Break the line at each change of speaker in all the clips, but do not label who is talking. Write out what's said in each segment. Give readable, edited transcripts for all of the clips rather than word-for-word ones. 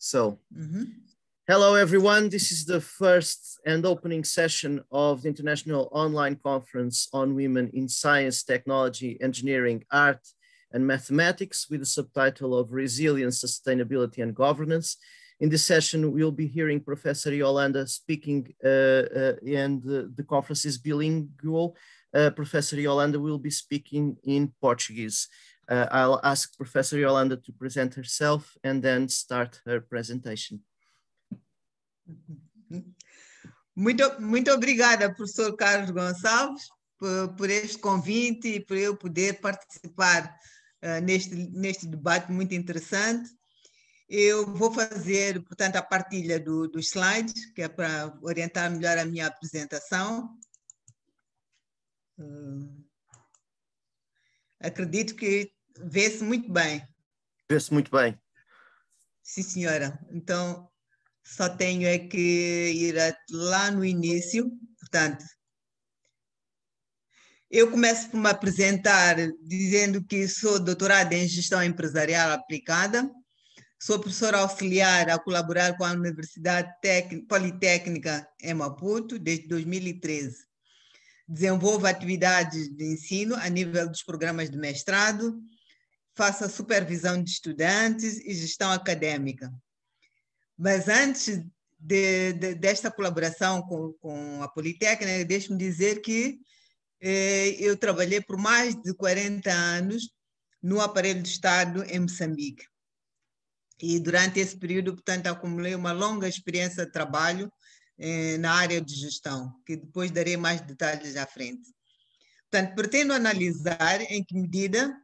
So,
Uhum.
hello everyone. This is the first and opening session of the International Online Conference on Women in Science, Technology, Engineering, Art, and Mathematics with the subtitle of Resilience, Sustainability, and Governance. In this session, we'll be hearing Professor Yolanda speaking, and the conference is bilingual. Professor Yolanda will be speaking in Portuguese. I'll ask Professor Yolanda to present herself and then start her presentation.
Muito obrigada, professor Carlos Gonçalves, por este convite e por eu poder participar neste debate muito interessante. Eu vou fazer, portanto, a partilha dos slides, que é para orientar melhor a minha apresentação. Acredito que vê-se muito bem.
Vê-se muito bem.
Sim, senhora. Então, só tenho é que ir lá no início. Portanto, eu começo por me apresentar dizendo que sou doutorada em Gestão Empresarial Aplicada, sou professora auxiliar a colaborar com a Universidade Politécnica em Maputo desde 2013. Desenvolvo atividades de ensino a nível dos programas de mestrado, faço a supervisão de estudantes e gestão acadêmica. Mas antes desta colaboração com a Politécnica, deixe-me dizer que eu trabalhei por mais de 40 anos no aparelho do Estado em Moçambique. E durante esse período, portanto, acumulei uma longa experiência de trabalho na área de gestão, que depois darei mais detalhes à frente. Portanto, pretendo analisar em que medida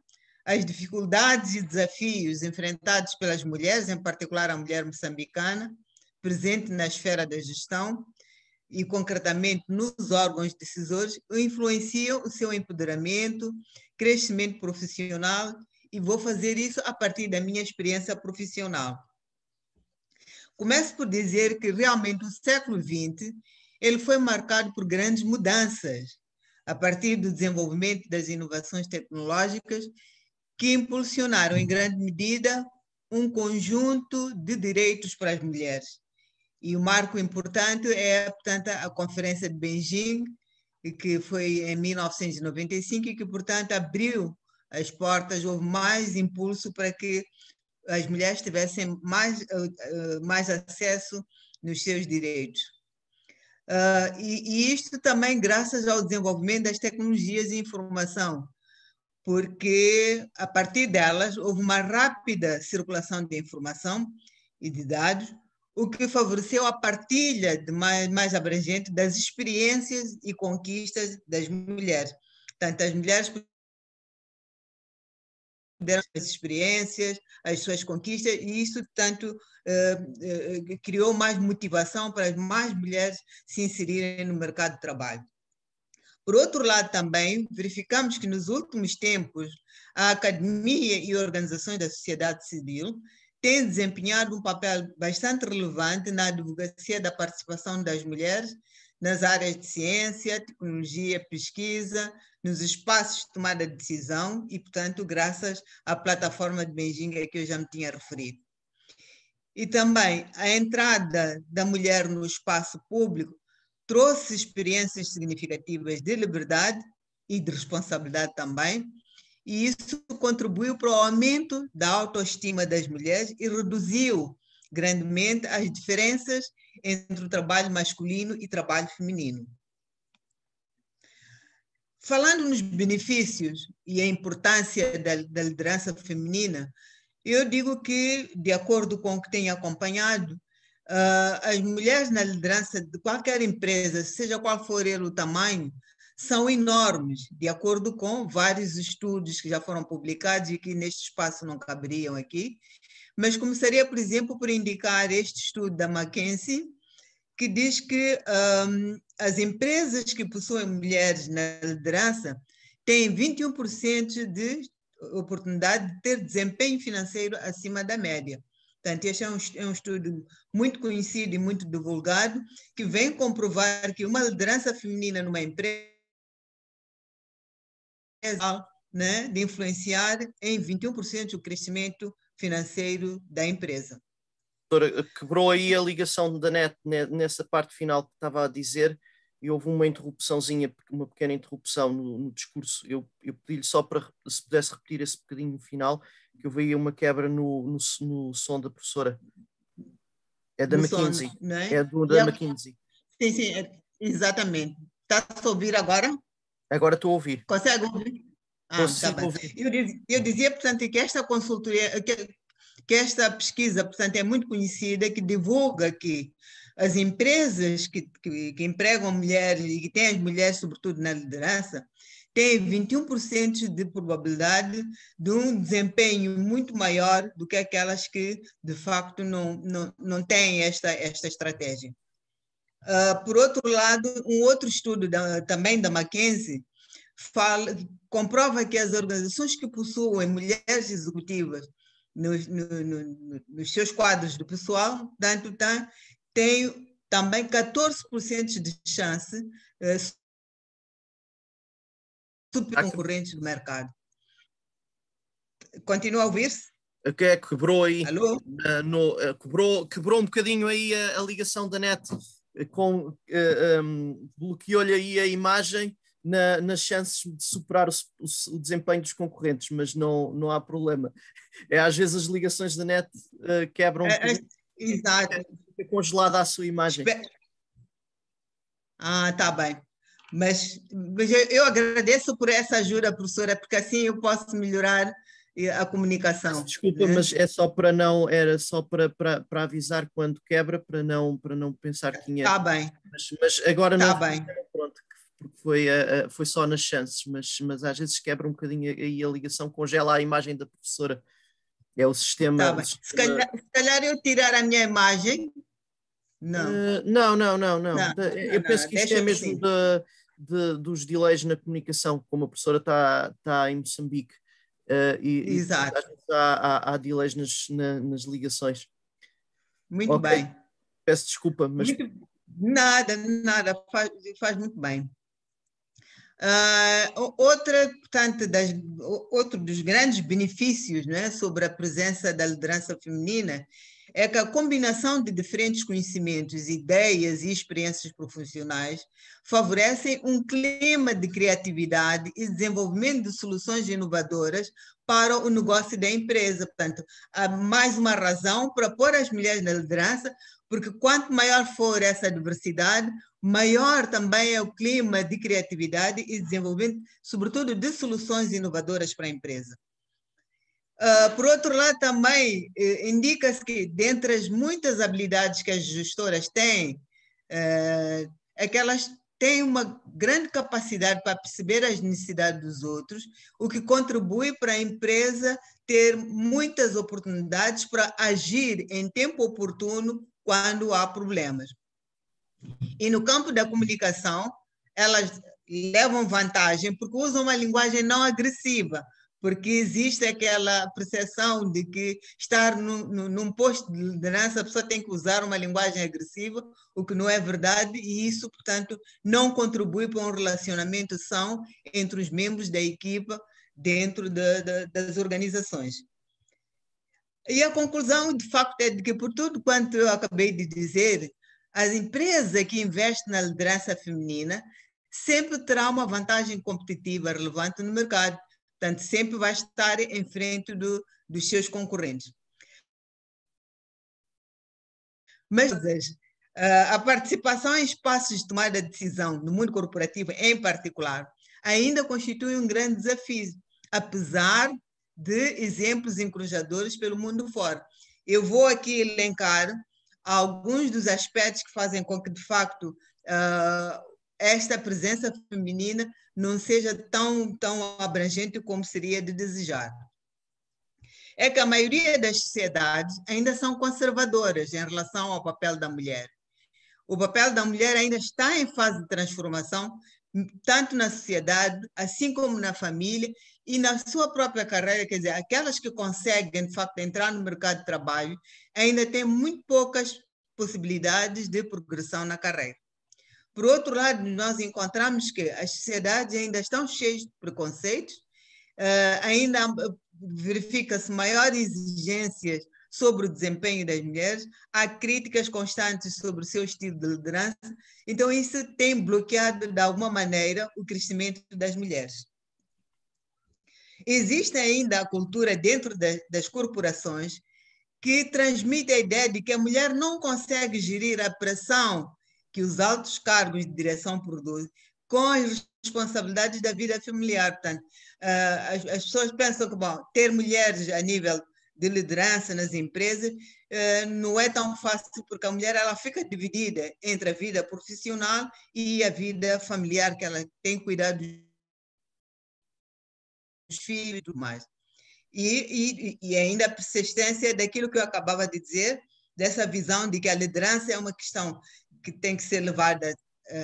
as dificuldades e desafios enfrentados pelas mulheres, em particular a mulher moçambicana, presente na esfera da gestão e, concretamente, nos órgãos decisores, influenciam o seu empoderamento, crescimento profissional, e vou fazer isso a partir da minha experiência profissional. Começo por dizer que, realmente, o século XX ele foi marcado por grandes mudanças, a partir do desenvolvimento das inovações tecnológicas que impulsionaram, em grande medida, um conjunto de direitos para as mulheres. E o marco importante é, portanto, a Conferência de Beijing, que foi em 1995 e que, portanto, abriu as portas, houve mais impulso para que as mulheres tivessem mais acesso nos seus direitos. E isto também graças ao desenvolvimento das tecnologias de informação, porque a partir delas houve uma rápida circulação de informação e de dados, o que favoreceu a partilha mais abrangente das experiências e conquistas das mulheres. Portanto, as mulheres deram as experiências, as suas conquistas, e isso, tanto criou mais motivação para mais mulheres se inserirem no mercado de trabalho. Por outro lado, também verificamos que nos últimos tempos a academia e organizações da sociedade civil têm desempenhado um papel bastante relevante na advocacia da participação das mulheres nas áreas de ciência, tecnologia, pesquisa, nos espaços de tomada de decisão e, portanto, graças à plataforma de Beijing a que eu já me tinha referido. E também a entrada da mulher no espaço público trouxe experiências significativas de liberdade e de responsabilidade também, e isso contribuiu para o aumento da autoestima das mulheres e reduziu grandemente as diferenças entre o trabalho masculino e trabalho feminino. Falando nos benefícios e a importância da liderança feminina, eu digo que, de acordo com o que tenho acompanhado, as mulheres na liderança de qualquer empresa, seja qual for ele o tamanho, são enormes, de acordo com vários estudos que já foram publicados e que neste espaço não caberiam aqui. Mas começaria, por exemplo, por indicar este estudo da McKinsey, que diz que as empresas que possuem mulheres na liderança têm 21% de oportunidade de ter desempenho financeiro acima da média. Portanto, este é um estudo muito conhecido e muito divulgado, que vem comprovar que uma liderança feminina numa empresa, né, de influenciar em 21% o crescimento financeiro da empresa.
Doutora, quebrou aí a ligação da net nessa parte final que estava a dizer e houve uma interrupçãozinha, uma pequena interrupção no discurso. Eu pedi-lhe só para se pudesse repetir esse bocadinho final, que eu veia uma quebra no som da professora. É da
do sono,
McKinsey.
não é?
É da McKinsey.
Sim, sim, exatamente. Está a ouvir agora?
Agora estou a ouvir.
Consegue ouvir? Ah, tá
Consigo
bem.
ouvir.
Eu dizia, portanto, que esta consultoria, que esta pesquisa, portanto, é muito conhecida, que divulga que as empresas que empregam mulheres e que têm as mulheres, sobretudo na liderança, têm 21% de probabilidade de um desempenho muito maior do que aquelas que, de facto, não têm esta estratégia. Por outro lado, um outro estudo também da McKinsey comprova que as organizações que possuem mulheres executivas nos seus quadros do pessoal, têm também 14% de chance super concorrentes do mercado. Continua a ouvir-se?
Quebrou aí.
Alô?
Quebrou um bocadinho aí a ligação da net. Bloqueou-lhe aí a imagem nas chances de superar o desempenho dos concorrentes, mas não há problema. Às vezes as ligações da net quebram,
exato.
Fica congelada a sua imagem.
Tá bem. Mas eu agradeço por essa ajuda, professora, porque assim eu posso melhorar a comunicação.
Desculpa,
né?
Mas é só para não, era só para avisar quando quebra, para não pensar que tinha.
Tá bem.
Mas agora
tá
não,
bem.
Pronto, porque foi só nas chances, mas às vezes quebra um bocadinho aí a ligação, congela a imagem da professora. É o sistema.
Tá bem. Se calhar eu tirar a minha imagem. Não.
Não. Eu penso que isto é mesmo
assim.
dos delays na comunicação, como a professora está em Moçambique.
Exato.
Às vezes há delays nas ligações.
Muito bem.
Peço desculpa, mas.
Nada, faz muito bem. Outro dos grandes benefícios, né, sobre a presença da liderança feminina é que a combinação de diferentes conhecimentos, ideias e experiências profissionais favorecem um clima de criatividade e desenvolvimento de soluções inovadoras para o negócio da empresa. Portanto, há mais uma razão para pôr as mulheres na liderança, porque quanto maior for essa diversidade, maior também é o clima de criatividade e desenvolvimento, sobretudo de soluções inovadoras para a empresa. Por outro lado, também indica-se que, dentre as muitas habilidades que as gestoras têm, é que elas têm uma grande capacidade para perceber as necessidades dos outros, o que contribui para a empresa ter muitas oportunidades para agir em tempo oportuno quando há problemas. E no campo da comunicação, elas levam vantagem porque usam uma linguagem não agressiva, porque existe aquela percepção de que estar num posto de liderança a pessoa tem que usar uma linguagem agressiva, o que não é verdade, e isso, portanto, não contribui para um relacionamento são entre os membros da equipa dentro das organizações. E a conclusão, de facto, é de que, por tudo quanto eu acabei de dizer, as empresas que investem na liderança feminina sempre terão uma vantagem competitiva relevante no mercado. Portanto, sempre vai estar em frente dos seus concorrentes. Mas a participação em espaços de tomada de decisão no mundo corporativo, em particular, ainda constitui um grande desafio, apesar de exemplos encorajadores pelo mundo fora. Eu vou aqui elencar alguns dos aspectos que fazem com que, de facto, esta presença feminina não seja tão abrangente como seria de desejar. É que a maioria das sociedades ainda são conservadoras em relação ao papel da mulher. O papel da mulher ainda está em fase de transformação, tanto na sociedade, assim como na família e na sua própria carreira. Quer dizer, aquelas que conseguem, de facto, entrar no mercado de trabalho ainda têm muito poucas possibilidades de progressão na carreira. Por outro lado, nós encontramos que as sociedades ainda estão cheias de preconceitos, ainda verifica-se maiores exigências sobre o desempenho das mulheres, há críticas constantes sobre o seu estilo de liderança, então isso tem bloqueado, de alguma maneira, o crescimento das mulheres. Existe ainda a cultura dentro das corporações que transmite a ideia de que a mulher não consegue gerir a pressão que os altos cargos de direção produzem com as responsabilidades da vida familiar. Portanto, as pessoas pensam que, bom, ter mulheres a nível de liderança nas empresas não é tão fácil, porque a mulher ela fica dividida entre a vida profissional e a vida familiar, que ela tem cuidado dos filhos e tudo mais. E ainda a persistência daquilo que eu acabava de dizer, dessa visão de que a liderança é uma questão que tem que ser levada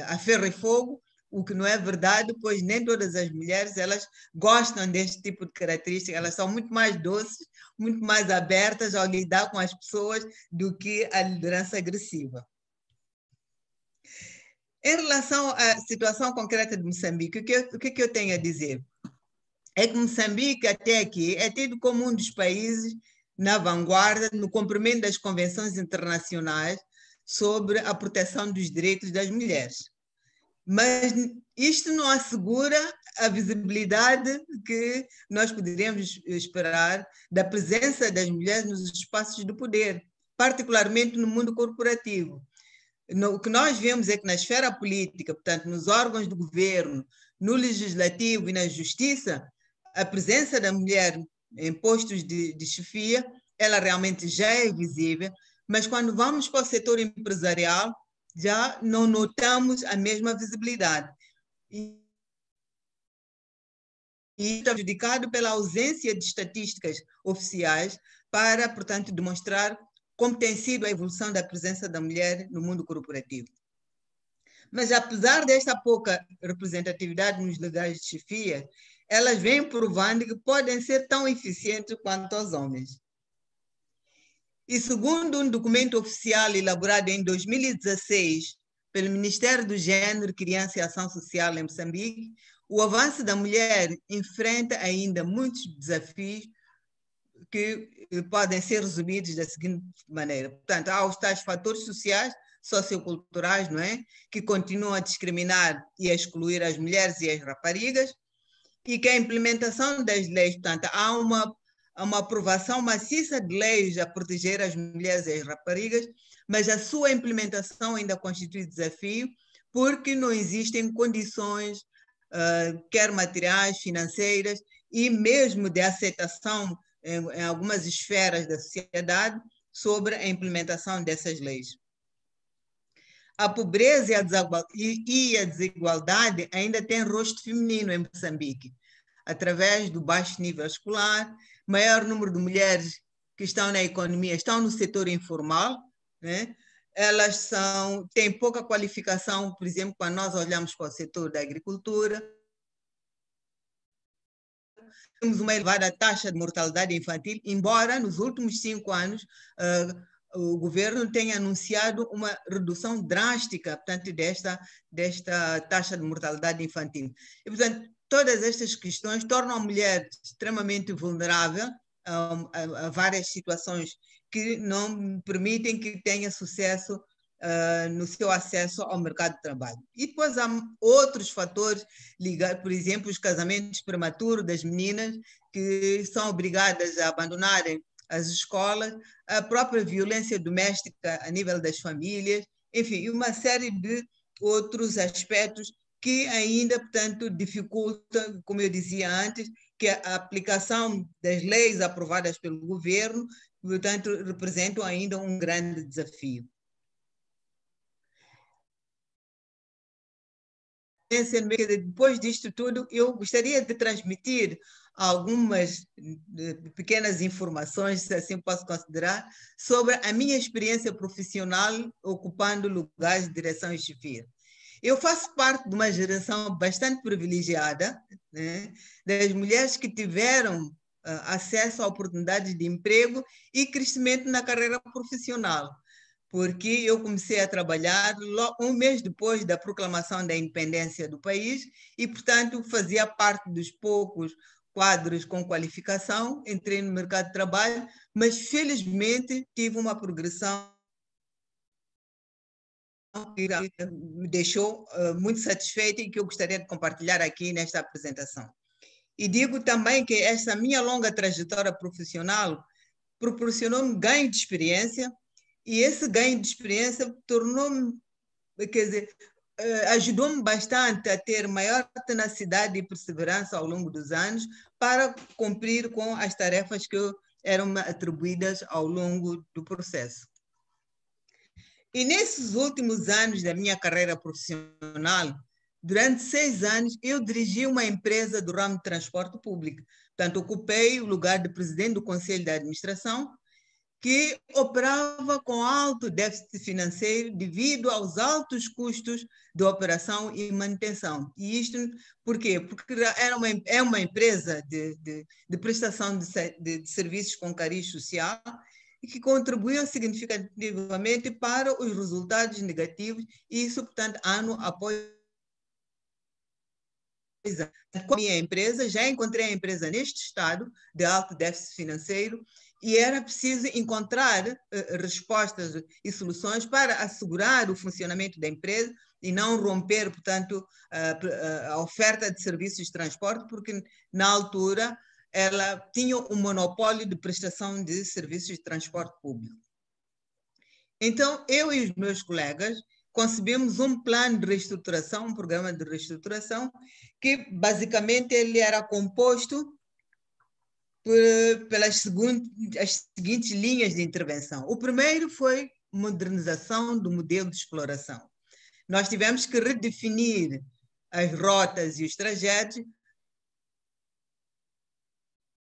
a ferro e fogo, o que não é verdade, pois nem todas as mulheres elas gostam deste tipo de característica, elas são muito mais doces, muito mais abertas ao lidar com as pessoas do que a liderança agressiva. Em relação à situação concreta de Moçambique, o que eu tenho a dizer? É que Moçambique, até aqui, é tido como um dos países na vanguarda no cumprimento das convenções internacionais sobre a proteção dos direitos das mulheres. Mas isto não assegura a visibilidade que nós poderíamos esperar da presença das mulheres nos espaços do poder, particularmente no mundo corporativo. O que nós vemos é que na esfera política, portanto, nos órgãos do governo, no legislativo e na justiça, a presença da mulher em postos de chefia, ela realmente já é visível, mas quando vamos para o setor empresarial, já não notamos a mesma visibilidade. E está prejudicado pela ausência de estatísticas oficiais para, portanto, demonstrar como tem sido a evolução da presença da mulher no mundo corporativo. Mas, apesar desta pouca representatividade nos lugares de chefia, elas vêm provando que podem ser tão eficientes quanto os homens. E segundo um documento oficial elaborado em 2016 pelo Ministério do Gênero, Criança e Ação Social em Moçambique, o avanço da mulher enfrenta ainda muitos desafios que podem ser resumidos da seguinte maneira. Portanto, há os tais fatores sociais, socioculturais, não é? Que continuam a discriminar e a excluir as mulheres e as raparigas, e que a implementação das leis, portanto, há uma aprovação maciça de leis a proteger as mulheres e as raparigas, mas a sua implementação ainda constitui desafio, porque não existem condições, quer materiais, financeiras, e mesmo de aceitação em algumas esferas da sociedade sobre a implementação dessas leis. A pobreza e a desigualdade ainda têm rosto feminino em Moçambique, através do baixo nível escolar, maior número de mulheres que estão na economia estão no setor informal, né? Elas têm pouca qualificação, por exemplo, quando nós olhamos para o setor da agricultura. Temos uma elevada taxa de mortalidade infantil, embora nos últimos 5 anos o governo tenha anunciado uma redução drástica, portanto, desta taxa de mortalidade infantil. E, portanto, todas estas questões tornam a mulher extremamente vulnerável a várias situações que não permitem que tenha sucesso no seu acesso ao mercado de trabalho. E depois há outros fatores ligados, por exemplo, os casamentos prematuros das meninas que são obrigadas a abandonarem as escolas, a própria violência doméstica a nível das famílias, enfim, uma série de outros aspectos que ainda, portanto, dificultam, como eu dizia antes, que a aplicação das leis aprovadas pelo governo, portanto, representam ainda um grande desafio. Depois disto tudo, eu gostaria de transmitir algumas pequenas informações, se assim posso considerar, sobre a minha experiência profissional ocupando lugares de direção e chefia. Eu faço parte de uma geração bastante privilegiada, né, das mulheres que tiveram acesso a oportunidades de emprego e crescimento na carreira profissional, porque eu comecei a trabalhar um mês depois da proclamação da independência do país e, portanto, fazia parte dos poucos quadros com qualificação, entrei no mercado de trabalho, mas felizmente tive uma progressão que me deixou muito satisfeita e que eu gostaria de compartilhar aqui nesta apresentação. E digo também que essa minha longa trajetória profissional proporcionou-me ganho de experiência, e esse ganho de experiência tornou-me, quer dizer, ajudou-me bastante a ter maior tenacidade e perseverança ao longo dos anos para cumprir com as tarefas que eram atribuídas ao longo do processo. E nesses últimos anos da minha carreira profissional, durante 6 anos, eu dirigi uma empresa do ramo de transporte público. Portanto, ocupei o lugar de presidente do Conselho de Administração, que operava com alto déficit financeiro devido aos altos custos de operação e manutenção. E isto por quê? Porque é uma empresa de prestação de serviços com cariz social e que contribuíam significativamente para os resultados negativos, e isso, portanto, ano após com a minha empresa, já encontrei a empresa neste estado de alto déficit financeiro, e era preciso encontrar respostas e soluções para assegurar o funcionamento da empresa e não romper, portanto, a oferta de serviços de transporte, porque na altura ela tinha um monopólio de prestação de serviços de transporte público. Então, eu e os meus colegas concebemos um plano de reestruturação, um programa de reestruturação, que basicamente ele era composto pelas seguintes linhas de intervenção. O primeiro foi modernização do modelo de exploração. Nós tivemos que redefinir as rotas e os trajetos.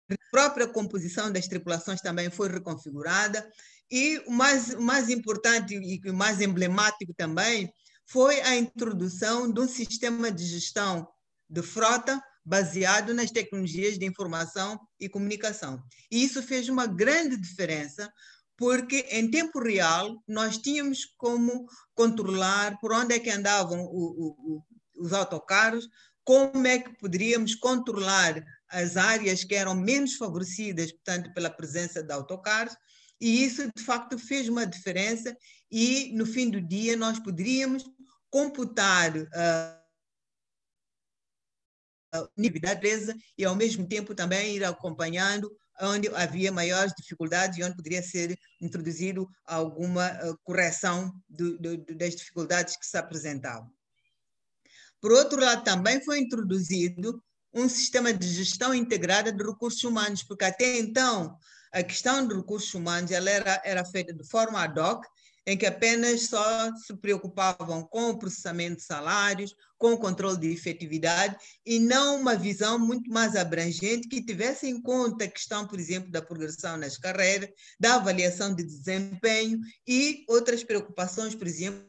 A própria composição das tripulações também foi reconfigurada, e o mais importante e o mais emblemático também foi a introdução de um sistema de gestão de frota baseado nas tecnologias de informação e comunicação. E isso fez uma grande diferença, porque em tempo real nós tínhamos como controlar por onde é que andavam os autocarros, como é que poderíamos controlar as áreas que eram menos favorecidas, portanto, pela presença de autocarros, e isso, de facto, fez uma diferença, e no fim do dia nós poderíamos computar a nível da empresa e, ao mesmo tempo, também ir acompanhando onde havia maiores dificuldades e onde poderia ser introduzido alguma correção das dificuldades que se apresentavam. Por outro lado, também foi introduzido um sistema de gestão integrada de recursos humanos, porque até então a questão de recursos humanos ela era feita de forma ad hoc, em que apenas só se preocupavam com o processamento de salários, com o controle de efetividade, e não uma visão muito mais abrangente que tivesse em conta a questão, por exemplo, da progressão nas carreiras, da avaliação de desempenho e outras preocupações, por exemplo,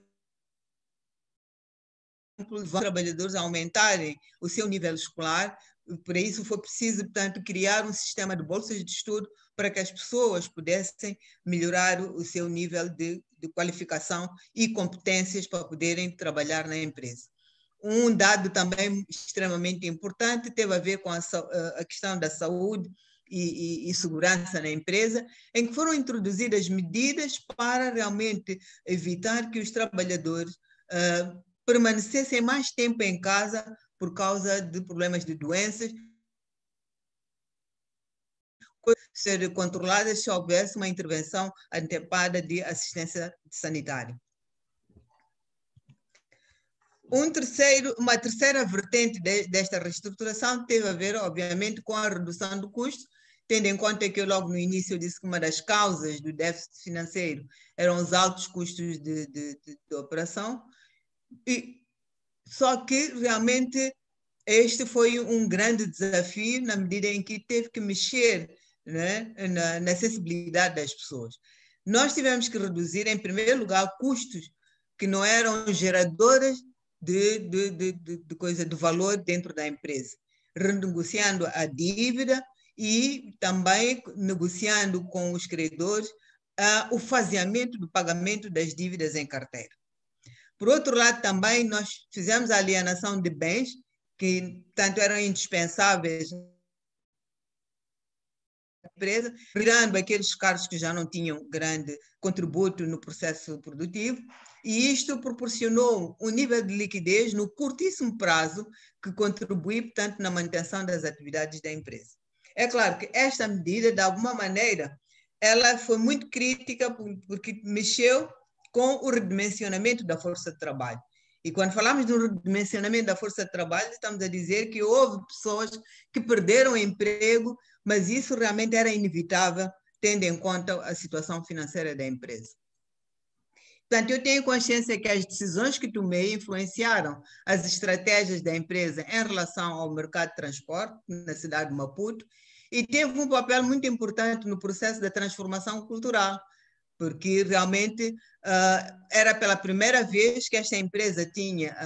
os trabalhadores aumentarem o seu nível escolar. Por isso foi preciso, portanto, criar um sistema de bolsas de estudo para que as pessoas pudessem melhorar o seu nível de qualificação e competências para poderem trabalhar na empresa. Um dado também extremamente importante teve a ver com a questão da saúde e segurança na empresa, em que foram introduzidas medidas para realmente evitar que os trabalhadores permanecessem mais tempo em casa por causa de problemas de doenças, ser controladas se houvesse uma intervenção antecipada de assistência sanitária. Uma terceira vertente desta reestruturação teve a ver, obviamente, com a redução do custo, tendo em conta que eu logo no início eu disse que uma das causas do déficit financeiro eram os altos custos de operação, só que realmente este foi um grande desafio na medida em que teve que mexer, né, na sensibilidade das pessoas. Nós tivemos que reduzir, em primeiro lugar, custos que não eram geradores de valor dentro da empresa, renegociando a dívida e também negociando com os credores o faseamento do pagamento das dívidas em carteira. Por outro lado, também nós fizemos a alienação de bens que tanto eram indispensáveis empresa, retirando aqueles cargos que já não tinham grande contributo no processo produtivo, e isto proporcionou um nível de liquidez no curtíssimo prazo que contribui, portanto, na manutenção das atividades da empresa. É claro que esta medida, de alguma maneira, ela foi muito crítica porque mexeu com o redimensionamento da força de trabalho. E quando falamos do redimensionamento da força de trabalho, estamos a dizer que houve pessoas que perderam o emprego, mas isso realmente era inevitável, tendo em conta a situação financeira da empresa. Portanto, eu tenho consciência que as decisões que tomei influenciaram as estratégias da empresa em relação ao mercado de transporte na cidade de Maputo e teve um papel muito importante no processo da transformação cultural, porque realmente era pela primeira vez que esta empresa tinha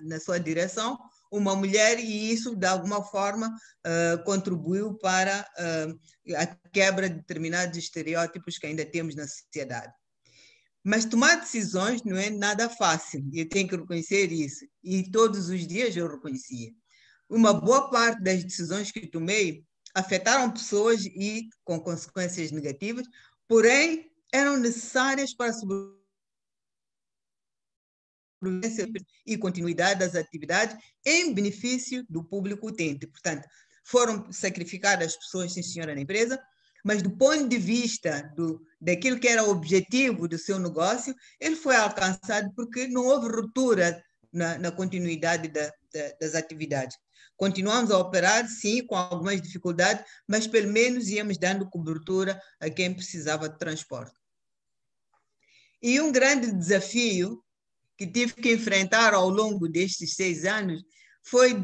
na sua direção uma mulher e isso, de alguma forma, contribuiu para a quebra de determinados estereótipos que ainda temos na sociedade. Mas tomar decisões não é nada fácil, e eu tenho que reconhecer isso. E todos os dias eu reconhecia. Uma boa parte das decisões que tomei afetaram pessoas e com consequências negativas, porém eram necessárias para a sobrevivência e continuidade das atividades em benefício do público utente. Portanto, foram sacrificadas pessoas, sim senhora, na empresa, mas do ponto de vista daquilo que era o objetivo do seu negócio, ele foi alcançado porque não houve ruptura na continuidade das atividades. Continuamos a operar, sim, com algumas dificuldades, mas pelo menos íamos dando cobertura a quem precisava de transporte. E um grande desafio que tive que enfrentar ao longo destes 6 anos foi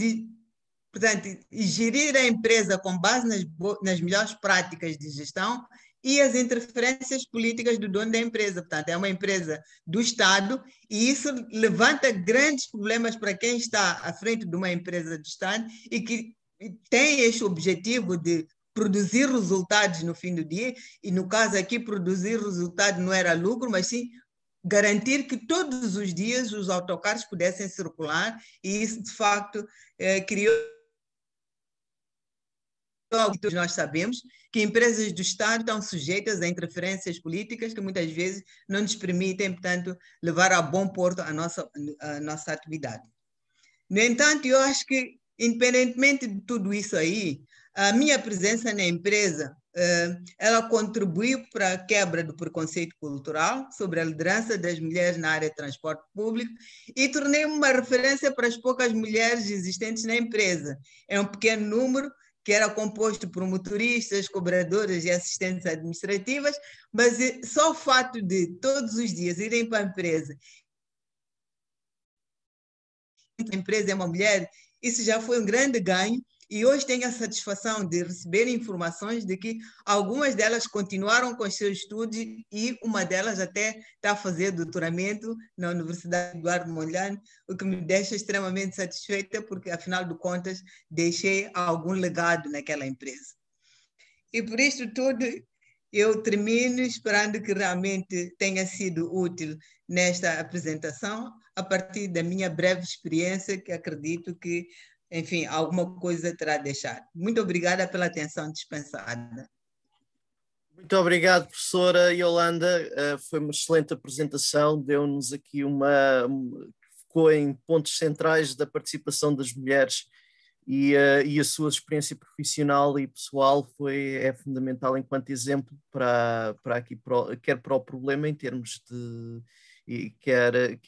portanto, gerir a empresa com base nas melhores práticas de gestão e as interferências políticas do dono da empresa. Portanto, é uma empresa do Estado e isso levanta grandes problemas para quem está à frente de uma empresa do Estado e que tem este objetivo de produzir resultados no fim do dia, e no caso aqui produzir resultado não era lucro, mas sim garantir que todos os dias os autocarros pudessem circular, e isso de facto criou. Todos nós sabemos que empresas do Estado estão sujeitas a interferências políticas que muitas vezes não nos permitem, portanto, levar a bom porto a nossa atividade. No entanto, eu acho que, independentemente de tudo isso aí, a minha presença na empresa, ela contribuiu para a quebra do preconceito cultural sobre a liderança das mulheres na área de transporte público e tornei-me uma referência para as poucas mulheres existentes na empresa. É um pequeno número, que era composto por motoristas, cobradoras e assistentes administrativas, mas só o fato de todos os dias irem para a empresa é uma mulher, isso já foi um grande ganho, e hoje tenho a satisfação de receber informações de que algumas delas continuaram com os seus estudos e uma delas até está a fazer doutoramento na Universidade Eduardo Mondlane, o que me deixa extremamente satisfeita, porque, afinal de contas, deixei algum legado naquela empresa. E por isto tudo, eu termino esperando que realmente tenha sido útil nesta apresentação, a partir da minha breve experiência, que acredito que, enfim, alguma coisa terá deixado. Muito obrigada pela atenção dispensada.
Muito obrigado, professora Yolanda. Foi uma excelente apresentação, deu-nos aqui ficou em pontos centrais da participação das mulheres e a sua experiência profissional e pessoal é fundamental enquanto exemplo quer para o problema em termos de e quer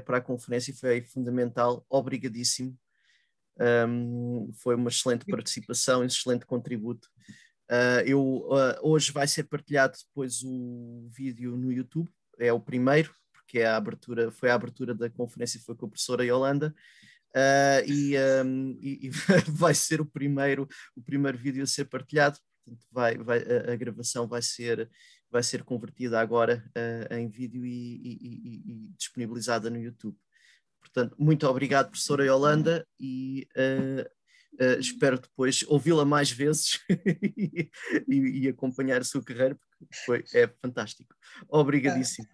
para a conferência, foi fundamental. Obrigadíssimo. Foi uma excelente participação, um excelente contributo. Hoje vai ser partilhado depois o vídeo no YouTube, é o primeiro, porque foi a abertura da conferência, foi com a professora Yolanda, e vai ser o primeiro vídeo a ser partilhado. Portanto, a gravação vai ser convertida agora em vídeo e disponibilizada no YouTube. Portanto, muito obrigado, professora Yolanda, e espero depois ouvi-la mais vezes e acompanhar a sua carreira, porque é fantástico. Obrigadíssimo.